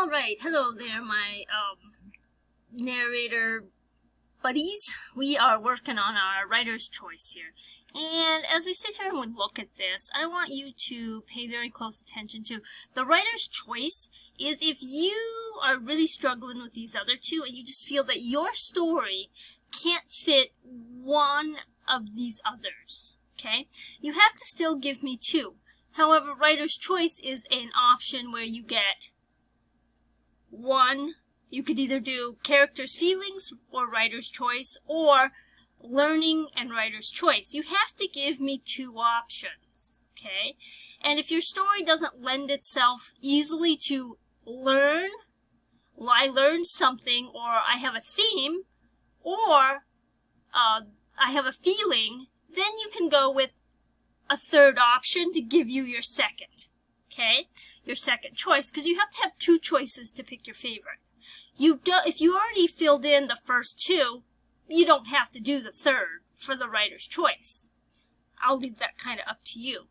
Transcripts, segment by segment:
Alright, hello there, my narrator buddies. We are working on our writer's choice here. And as we sit here and we look at this, I want you to pay very close attention to the writer's choice is if you are really struggling with these other two and you just feel that your story can't fit one of these others, okay? You have to still give me two. However, writer's choice is an option where you get one. You could either do character's feelings or writer's choice, or learning and writer's choice. You have to give me two options, okay? And if your story doesn't lend itself easily to learn, well, I learned something, or I have a theme, or I have a feeling, then you can go with a third option to give you your second, okay? Your second choice, because you have to have two choices to pick your favorite. If you already filled in the first two, you don't have to do the third for the writer's choice. I'll leave that kind of up to you.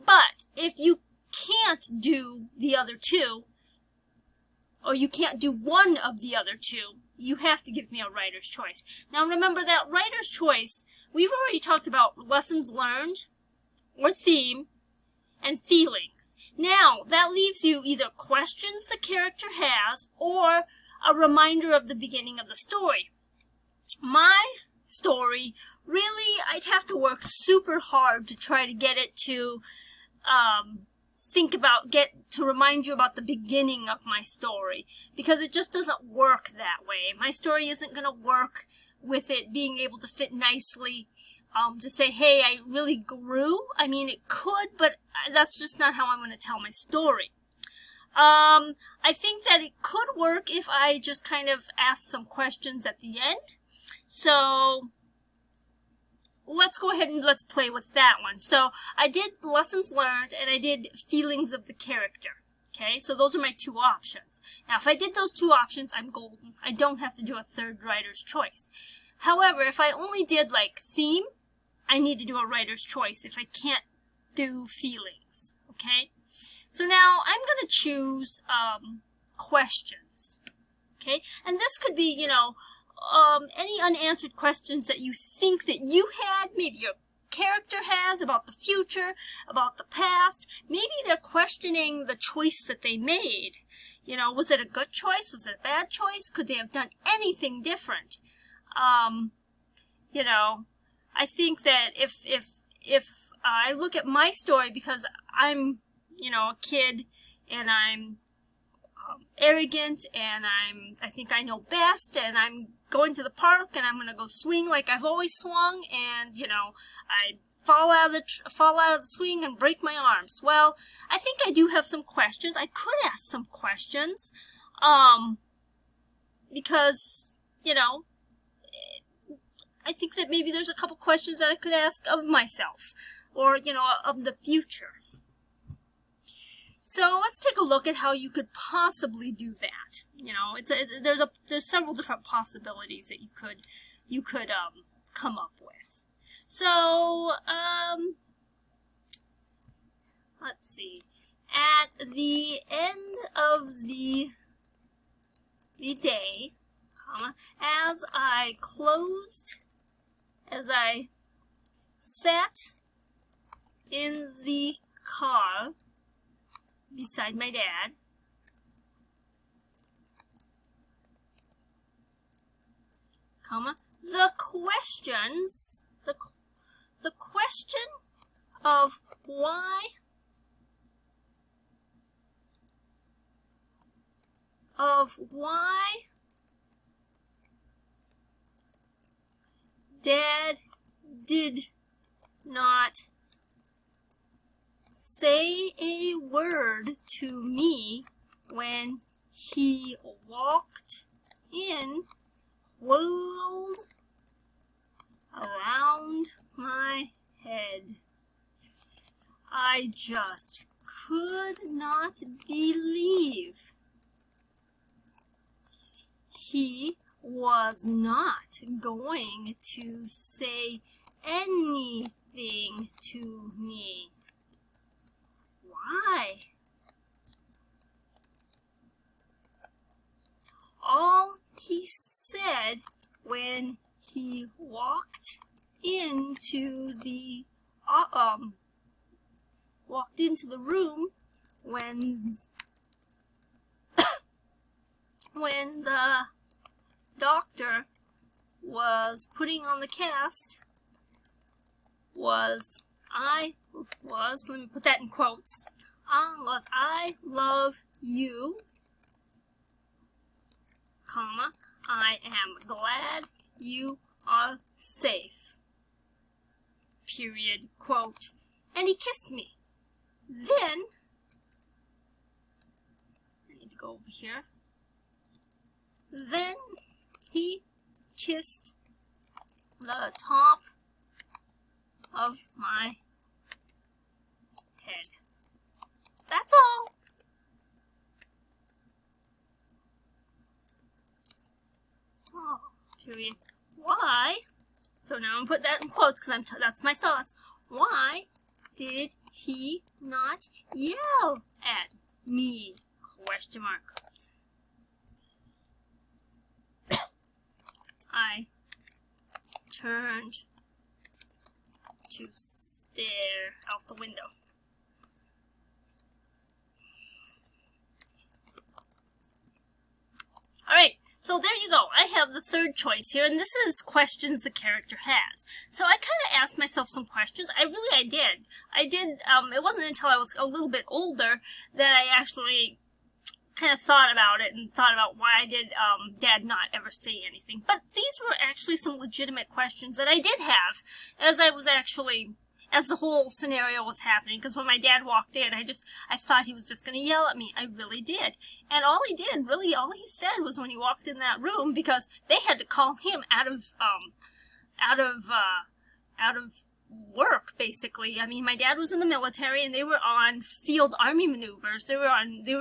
But if you can't do the other two, or you can't do one of the other two, you have to give me a writer's choice. Now remember that writer's choice, we've already talked about lessons learned, or theme, and feelings. Now, that leaves you either questions the character has or a reminder of the beginning of the story. My story, really, I'd have to work super hard to try to get it to remind you about the beginning of my story, because it just doesn't work that way. My story isn't going to work with it being able to fit nicely to say, hey, I really grew. I mean, it could, but that's just not how I'm going to tell my story. I think that it could work if I just kind of asked some questions at the end. So let's go ahead and let's play with that one. So I did lessons learned and I did feelings of the character. Okay, so those are my two options. Now, if I did those two options, I'm golden. I don't have to do a third writer's choice. However, if I only did like theme, I need to do a writer's choice if I can't do feelings, okay? So now I'm going to choose questions, okay? And this could be, you know, any unanswered questions that you think that you had, maybe your character has, about the future, about the past. Maybe they're questioning the choice that they made. You know, was it a good choice? Was it a bad choice? Could they have done anything different? You know, I think that if I look at my story, because I'm, you know, a kid and I'm arrogant and I think I know best, and I'm going to the park and I'm going to go swing like I've always swung, and, you know, I fall out of the swing and break my arms. Well, I think I do have some questions. I could ask some questions, because, you know, I think that maybe there's a couple questions that I could ask of myself, or, you know, of the future. So let's take a look at how you could possibly do that. You know, there's several different possibilities that you could come up with. So let's see. At the end of the day, as I sat in the car beside my dad, the question of why Dad did not say a word to me when he walked in whirled around my head. I just could not believe he was not going to say anything to me. Why? when he walked into the room when when the doctor was putting on the cast let me put that in quotes, was I love you, comma, I am glad you are safe, period, quote, and he kissed me. Then, I need to go over here, then he kissed the top of my head. That's all. Oh, period. Why? So now I'm put that in quotes because that's my thoughts. Why did he not yell at me? Question mark. I turned to stare out the window. Alright, so there you go. I have the third choice here, and this is questions the character has. So I kind of asked myself some questions. I did. It wasn't until I was a little bit older that I actually kind of thought about it and thought about why did Dad not ever say anything. But these were actually some legitimate questions that I did have as the whole scenario was happening. Because when my dad walked in, I thought he was just going to yell at me. I really did. And all he said was when he walked in that room, because they had to call him out of work, basically. I mean, my dad was in the military, and they were on field army maneuvers. They were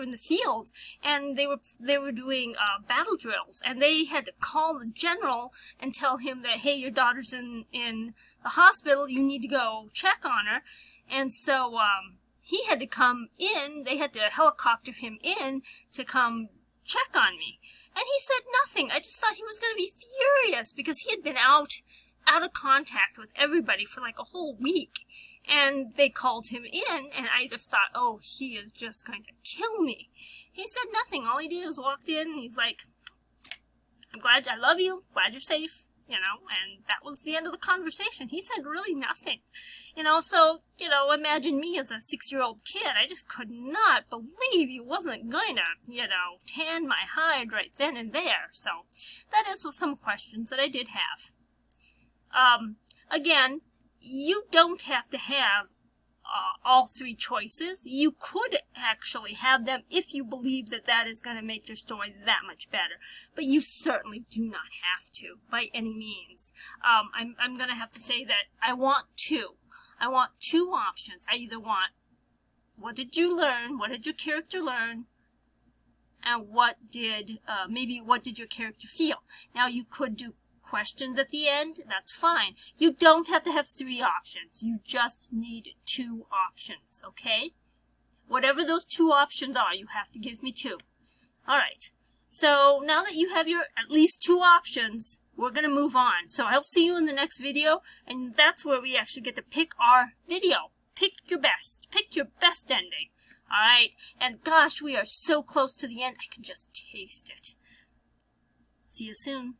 in the field, and they were doing battle drills, and they had to call the general and tell him that, hey, your daughter's in the hospital, you need to go check on her. And so he had to come in. They had to helicopter him in to come check on me, and he said nothing. I just thought he was going to be furious because he had been out of contact with everybody for like a whole week, and they called him in, and I just thought, oh, he is just going to kill me. He said nothing. All he did was walked in, and he's like, I'm glad, I love you, glad you're safe, you know, and that was the end of the conversation. He said really nothing, you know. So, you know, imagine me as a 6-year-old kid. I just could not believe he wasn't going to, you know, tan my hide right then and there. So that is some questions that I did have. Again, you don't have to have all three choices. You could actually have them if you believe that that is going to make your story that much better. But you certainly do not have to, by any means. I'm going to have to say that I want two. I want two options. I either want, what did you learn? What did your character learn? And what did your character feel? Now, you could do questions at the end, that's fine. You don't have to have three options. You just need two options, okay? Whatever those two options are, you have to give me two. Alright, so now that you have your at least two options, we're going to move on. So I'll see you in the next video, and that's where we actually get to pick our video. Pick your best ending. Alright, and gosh, we are so close to the end, I can just taste it. See you soon.